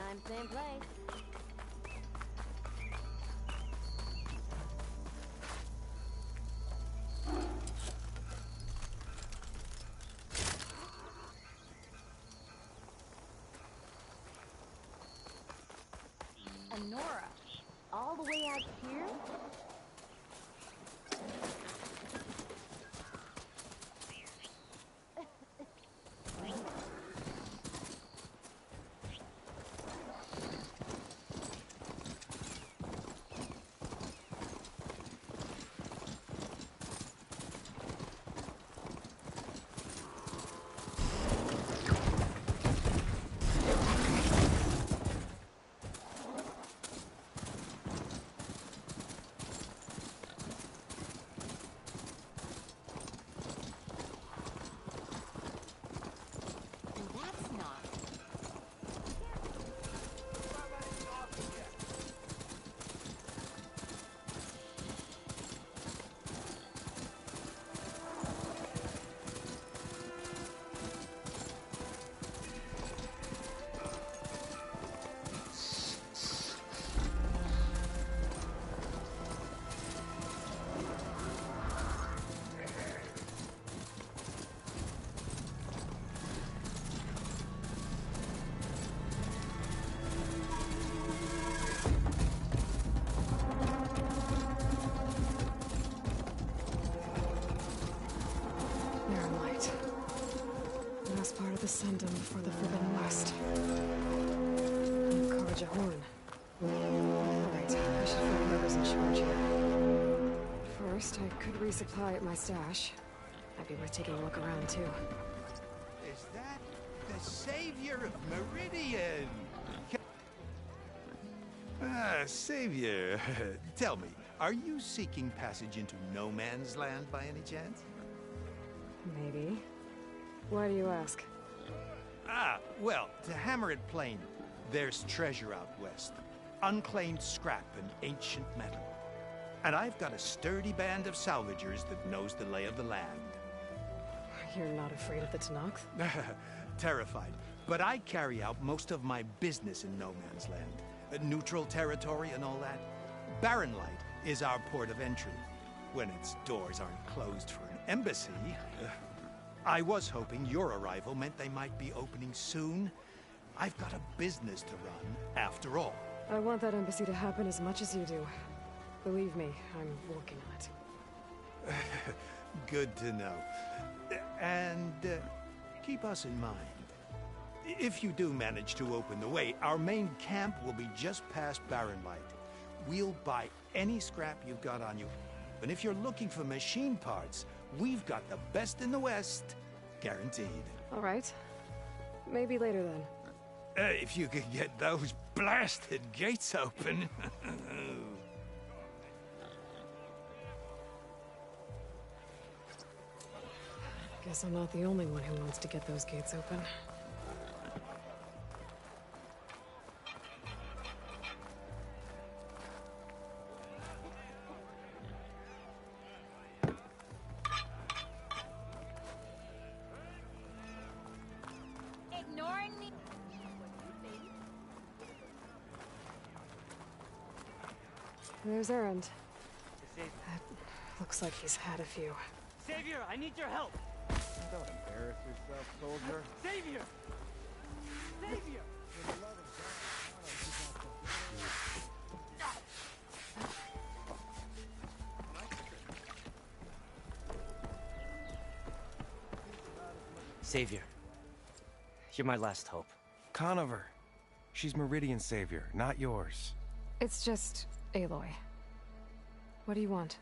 time, same place. Honora, all the way out here? Part of the Sundom before the Forbidden West. Encourage a horn. Alright, I should find whoever's in charge here. First, I could resupply at my stash. Might be worth taking a look around, too. Is that the savior of Meridian? Savior, tell me, are you seeking passage into no man's land by any chance? Maybe. Why do you ask? Well, to hammer it plain, there's treasure out west. Unclaimed scrap and ancient metal. And I've got a sturdy band of salvagers that knows the lay of the land. You're not afraid of the Tenakth? Terrified. But I carry out most of my business in no man's land. Neutral territory and all that. Barren Light is our port of entry. When its doors aren't closed for an embassy... I was hoping your arrival meant they might be opening soon. I've got a business to run, after all. I want that embassy to happen as much as you do. Believe me, I'm working on it. Good to know. And keep us in mind. If you do manage to open the way, our main camp will be just past Barren Light. We'll buy any scrap you've got on you. And if you're looking for machine parts, we've got the best in the West. Guaranteed. All right. Maybe later then. If you could get those blasted gates open. Guess I'm not the only one who wants to get those gates open. Ignoring me. There's Erend. That looks like he's had a few. Savior, I need your help! Don't embarrass yourself, soldier. Savior! Savior! Savior, you're my last hope. Conover. She's Meridian's savior, not yours. It's just Aloy. What do you want?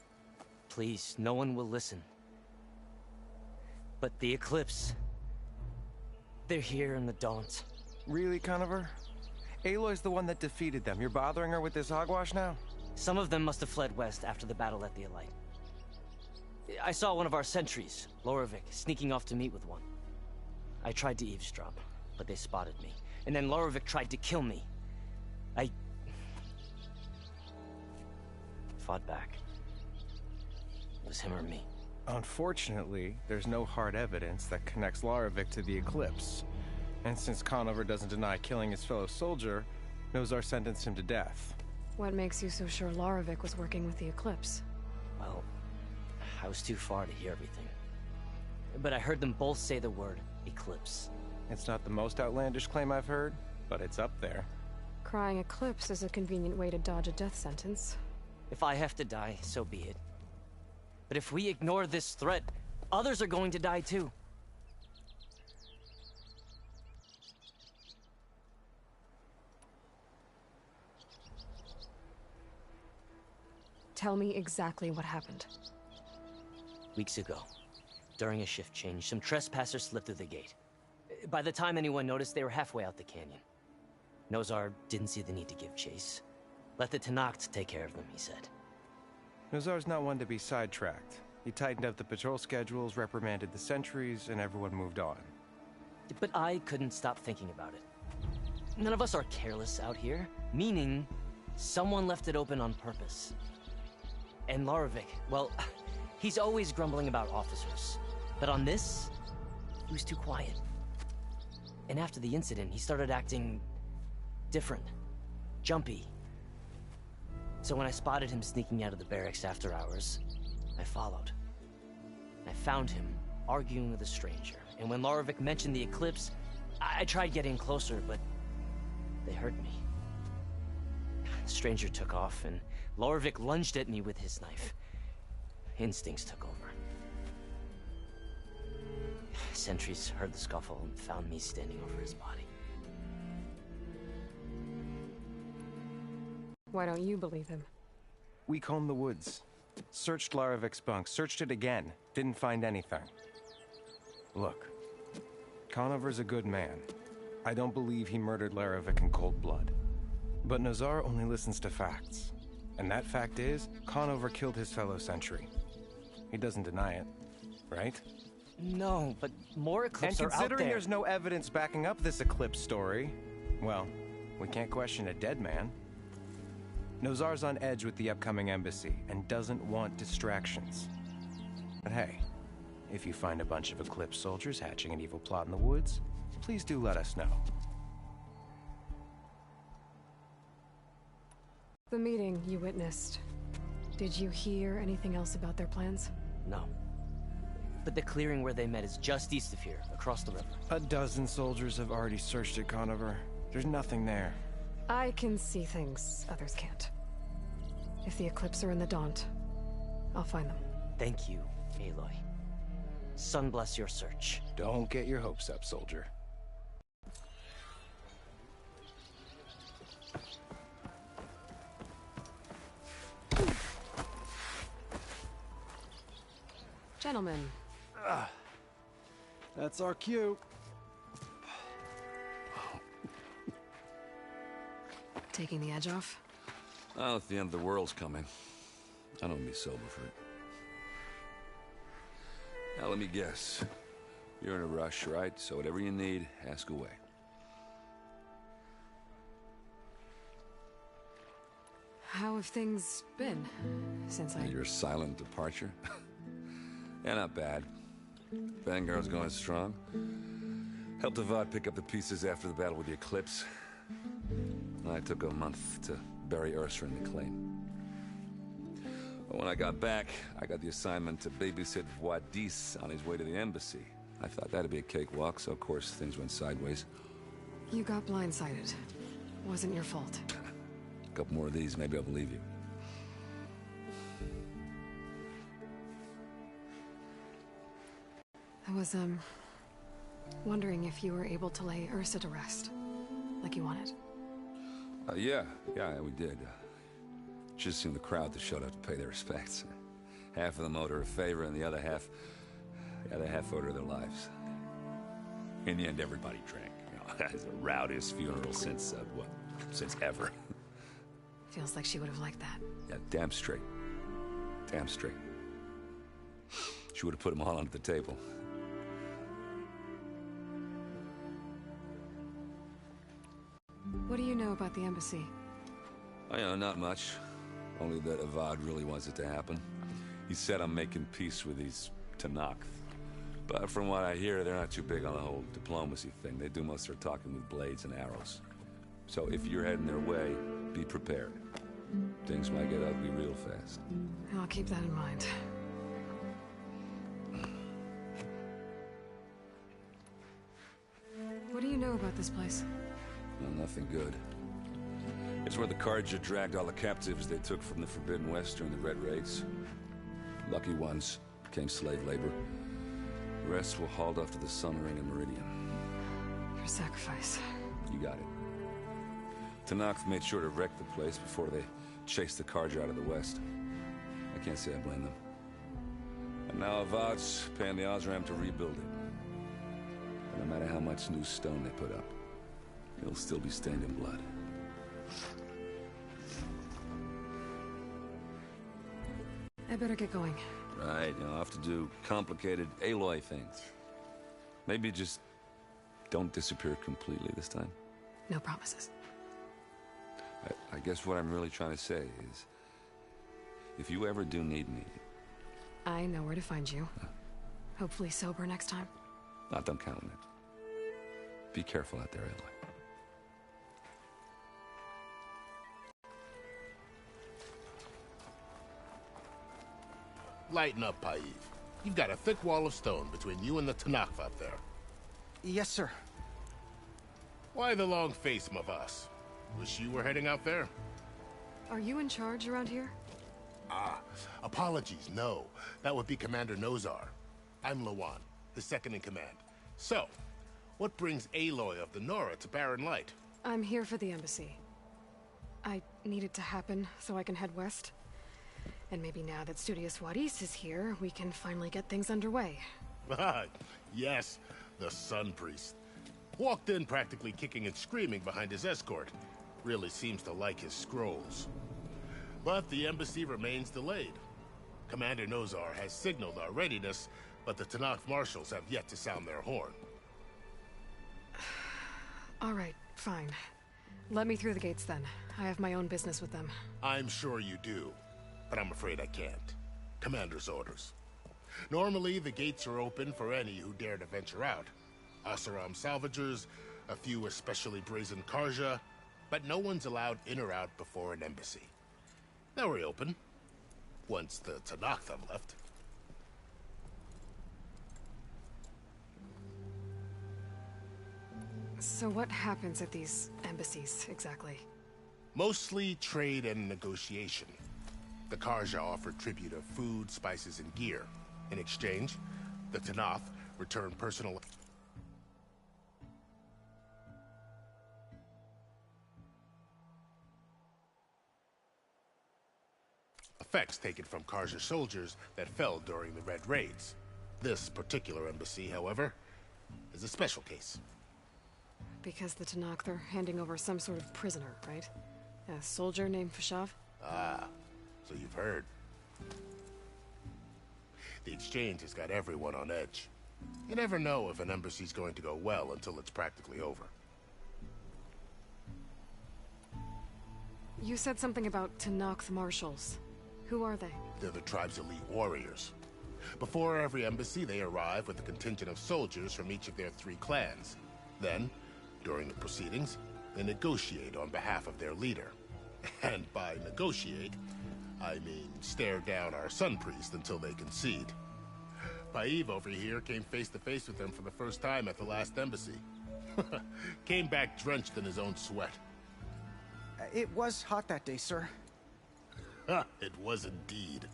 Please, no one will listen. But the Eclipse... they're here in the Dawns. Really, Conover? Aloy's the one that defeated them. You're bothering her with this hogwash now? Some of them must have fled west after the battle at the Elite. I saw one of our sentries, Loravik, sneaking off to meet with one. I tried to eavesdrop, but they spotted me. And then Loravik tried to kill me. I... fought back. It was him or me. Unfortunately, there's no hard evidence that connects Loravik to the Eclipse. And since Conover doesn't deny killing his fellow soldier, Nozar sentenced him to death. What makes you so sure Larovic was working with the Eclipse? Well, I was too far to hear everything. But I heard them both say the word Eclipse. It's not the most outlandish claim I've heard, but it's up there. Crying Eclipse is a convenient way to dodge a death sentence. If I have to die, so be it. But if we ignore this threat, others are going to die too. Tell me exactly what happened. Weeks ago, during a shift change, some trespassers slipped through the gate. By the time anyone noticed, they were halfway out the canyon. Nozar didn't see the need to give chase. Let the Tenakth take care of them, he said. Nozar's not one to be sidetracked. He tightened up the patrol schedules, reprimanded the sentries, and everyone moved on. But I couldn't stop thinking about it. None of us are careless out here, meaning someone left it open on purpose. And Larovic, well, he's always grumbling about officers. But on this, he was too quiet. And after the incident, he started acting different, jumpy. So when I spotted him sneaking out of the barracks after hours, I followed. I found him arguing with a stranger. And when Larovic mentioned the Eclipse, I tried getting closer, but they heard me. The stranger took off, and Larovic lunged at me with his knife. Instincts took over. Sentries heard the scuffle and found me standing over his body. Why don't you believe him? We combed the woods. Searched Larovic's bunk, searched it again. Didn't find anything. Look, Conover's a good man. I don't believe he murdered Larovic in cold blood. But Nozar only listens to facts. And that fact is, Conover killed his fellow sentry. He doesn't deny it, right? No, but more Eclipse are out there. And considering there's no evidence backing up this Eclipse story, well, we can't question a dead man. Nozar's on edge with the upcoming embassy and doesn't want distractions. But hey, if you find a bunch of Eclipse soldiers hatching an evil plot in the woods, please do let us know. The meeting you witnessed. Did you hear anything else about their plans? No. But the clearing where they met is just east of here, across the river. A dozen soldiers have already searched it, Conover. There's nothing there. I can see things others can't. If the Eclipse are in the Daunt, I'll find them. Thank you, Aloy. Sun bless your search. Don't get your hopes up, soldier. Gentlemen. That's our cue. Taking the edge off? Oh, if the end of the world's coming, I don't be sober for it. Now, let me guess. You're in a rush, right? So whatever you need, ask away. How have things been since Your silent departure? Yeah, not bad. Vanguard's going strong. Helped Avad pick up the pieces after the battle with the Eclipse. I took a month to bury Ursa in the claim. But when I got back, I got the assignment to babysit Wadis on his way to the embassy. I thought that'd be a cakewalk, so of course things went sideways. You got blindsided. Wasn't your fault. A couple more of these, maybe I'll believe you. I was, wondering if you were able to lay Ursa to rest, like you wanted. Yeah, we did. Just seemed the crowd that showed up to pay their respects. Half of them owed her a favor, and the other half owed her their lives. In the end, everybody drank. You know, that is the rowdiest funeral since ever. Feels like she would have liked that. Yeah, damn straight. Damn straight. She would have put them all under the table. What do you know about the embassy? Oh, yeah, not much. Only that Avad really wants it to happen. He said I'm making peace with these Tenakth. But from what I hear, they're not too big on the whole diplomacy thing. They do most of their talking with blades and arrows. So if you're heading their way, be prepared. Things might get ugly real fast. I'll keep that in mind. What do you know about this place? Well, nothing good. It's where the Carja dragged all the captives they took from the Forbidden West during the Red Raids. Lucky ones became slave labor. The rest were hauled off to the Sun Ring and Meridian. For sacrifice. You got it. Tanakh made sure to wreck the place before they chased the Carja out of the West. I can't say I blame them. And now Avad's paying the Osram to rebuild it. And no matter how much new stone they put up, it'll still be stained in blood. I better get going. Right, you'll have to do complicated Aloy things. Maybe just don't disappear completely this time. No promises. I guess what I'm really trying to say is, if you ever do need me... I know where to find you. Hopefully sober next time. Don't count on it. Be careful out there, Aloy. Lighten up, Paiv. You've got a thick wall of stone between you and the Tanakh up there. Yes, sir. Why the long face, Mavas? Wish you were heading out there? Are you in charge around here? Apologies, no. That would be Commander Nozar. I'm Lawan, the second in command. So, what brings Aloy of the Nora to Barren Light? I'm here for the embassy. I need it to happen so I can head west. And maybe now that Studious Wadis is here, we can finally get things underway. Yes, the Sun Priest. Walked in practically kicking and screaming behind his escort. Really seems to like his scrolls. But the embassy remains delayed. Commander Nozar has signaled our readiness, but the Tanakh marshals have yet to sound their horn. All right, fine. Let me through the gates then. I have my own business with them. I'm sure you do, but I'm afraid I can't. Commander's orders. Normally, the gates are open for any who dare to venture out. Asaram salvagers, a few especially brazen Karja, but no one's allowed in or out before an embassy. They'll reopen, once the Tanakh have left. So what happens at these embassies, exactly? Mostly trade and negotiation. The Karja offer tribute of food, spices, and gear. In exchange, the Tanakh return personal... effects taken from Karja soldiers that fell during the Red Raids. This particular embassy, however, is a special case. Because the Tanakh, they're handing over some sort of prisoner, right? A soldier named Fashav? Ah, so you've heard. The exchange has got everyone on edge. You never know if an embassy's going to go well until it's practically over. You said something about Tanakh marshals. Who are they? They're the tribe's elite warriors. Before every embassy, they arrive with a contingent of soldiers from each of their 3 clans. Then, during the proceedings, they negotiate on behalf of their leader. And by negotiate, I mean stare down our Sun Priest until they concede. Paiv over here came face to face with them for the first time at the last embassy. Came back drenched in his own sweat. It was hot that day, sir. It was indeed.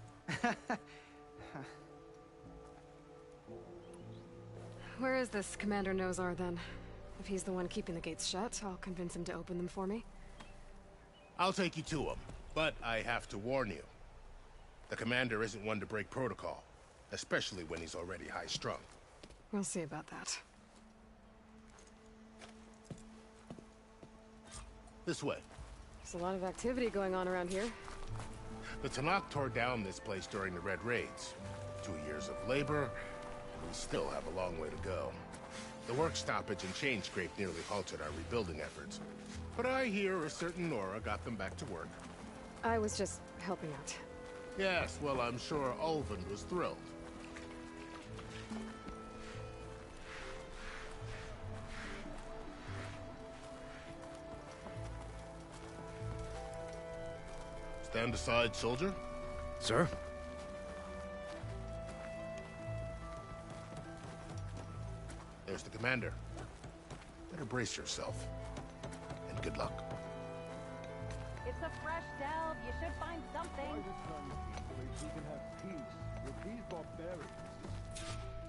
Where is this Commander Nozar, then? If he's the one keeping the gates shut, I'll convince him to open them for me. I'll take you to him, but I have to warn you. The commander isn't one to break protocol, especially when he's already high-strung. We'll see about that. This way. There's a lot of activity going on around here. The Tanakh tore down this place during the Red Raids. 2 years of labor, and we still have a long way to go. The work stoppage and chain scrape nearly halted our rebuilding efforts. But I hear a certain Nora got them back to work. I was just helping out. Yes, well, I'm sure Ulvin was thrilled. Stand aside, soldier. Sir? There's the commander. Better brace yourself. And good luck. It's a fresh delve. You should find something.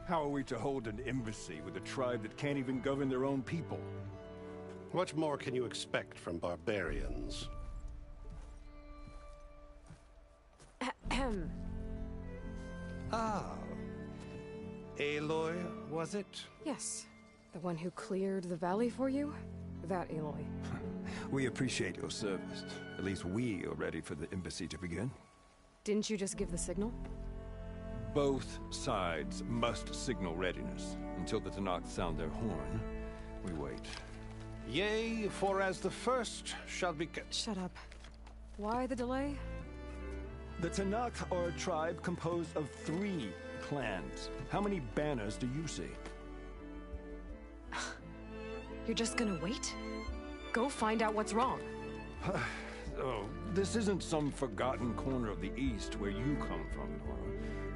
How are we to hold an embassy with a tribe that can't even govern their own people? What more can you expect from barbarians? Ahem. Ah. Aloy, was it? Yes. The one who cleared the valley for you? That Aloy. We appreciate your service. At least we are ready for the embassy to begin. Didn't you just give the signal? Both sides must signal readiness. Until the Tanakh sound their horn, we wait. Yea, for as the first shall be... Shut up. Why the delay? The Tanakh are a tribe composed of 3 clans. How many banners do you see? You're just gonna wait? Go find out what's wrong. Oh, this isn't some forgotten corner of the East where you come from, Nora.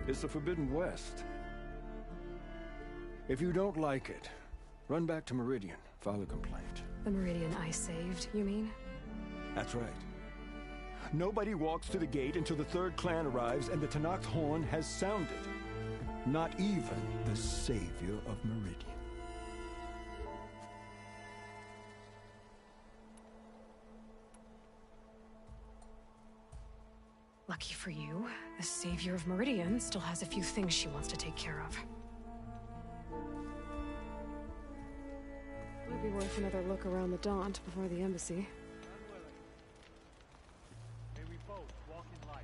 It's the Forbidden West. If you don't like it, run back to Meridian, file a complaint. The Meridian I saved, you mean? That's right. Nobody walks to the gate until the 3rd clan arrives and the Tanakh's horn has sounded. Not even the savior of Meridian. Lucky for you, the savior of Meridian still has a few things she wants to take care of. Might be worth another look around the Daunt before the embassy. May we both walk in light.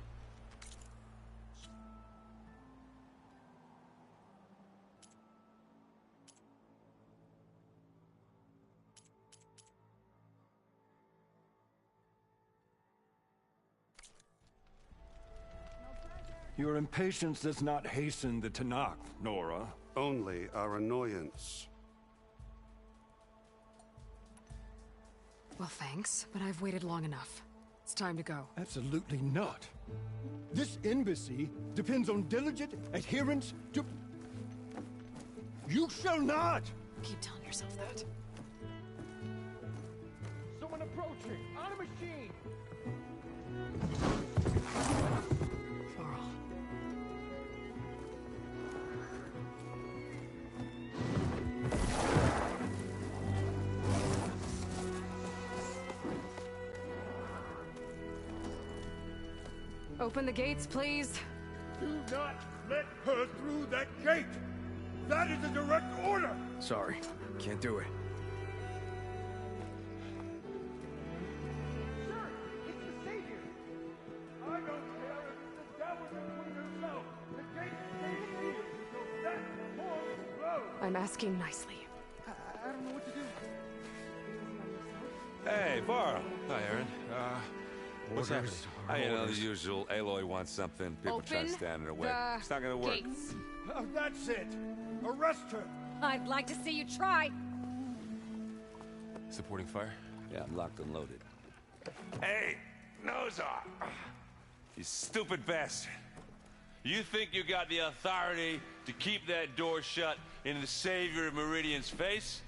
Your impatience does not hasten the Tanakh, Nora. Only our annoyance. Well, thanks, but I've waited long enough. It's time to go. Absolutely not. This embassy depends on diligent adherence to... You shall not! Keep telling yourself that. Someone approaching! On a machine! Laurel. Open the gates, please. Do not let her through that gate! That is a direct order! Sorry, can't do it. Sir, it's the Savior! I don't care if it's the devil between herself. The gate stays sealed until that horn blows. I'm asking nicely. I don't know what to do. Hey, Varl. Hi, Aaron. What's happening? You know, the usual. Aloy wants something. People try to stand in her way. It's not gonna work. Gates. That's it! Arrest her! I'd like to see you try. Supporting fire? Yeah, I'm locked and loaded. Hey, Nozar! You stupid bastard. You think you got the authority to keep that door shut in the savior of Meridian's face?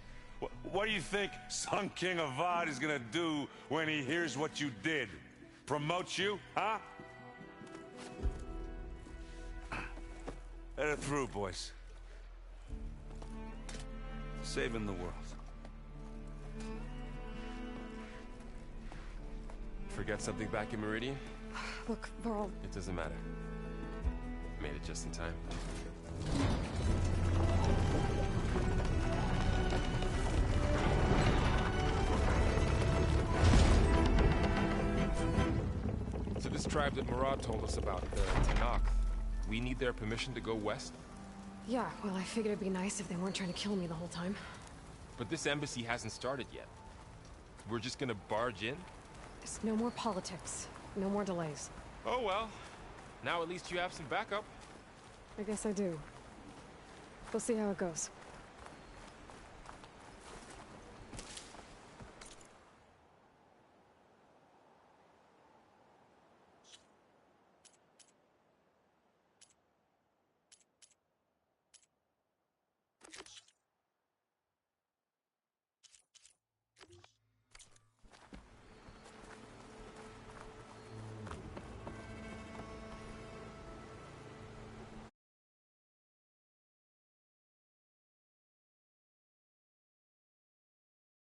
What do you think Sun King Avad is gonna do when he hears what you did? Promote you, huh? Let her through, boys. Saving the world. Forget something back in Meridian? Look, Varl, It doesn't matter. Made it just in time. So this tribe that Murad told us about, the Tanakh, we need their permission to go west? yeah, well, I figured it'd be nice if they weren't trying to kill me the whole time. But this embassy hasn't started yet. We're just gonna barge in? There's no more politics. No more delays. Oh well. Now at least you have some backup. I guess I do. We'll see how it goes.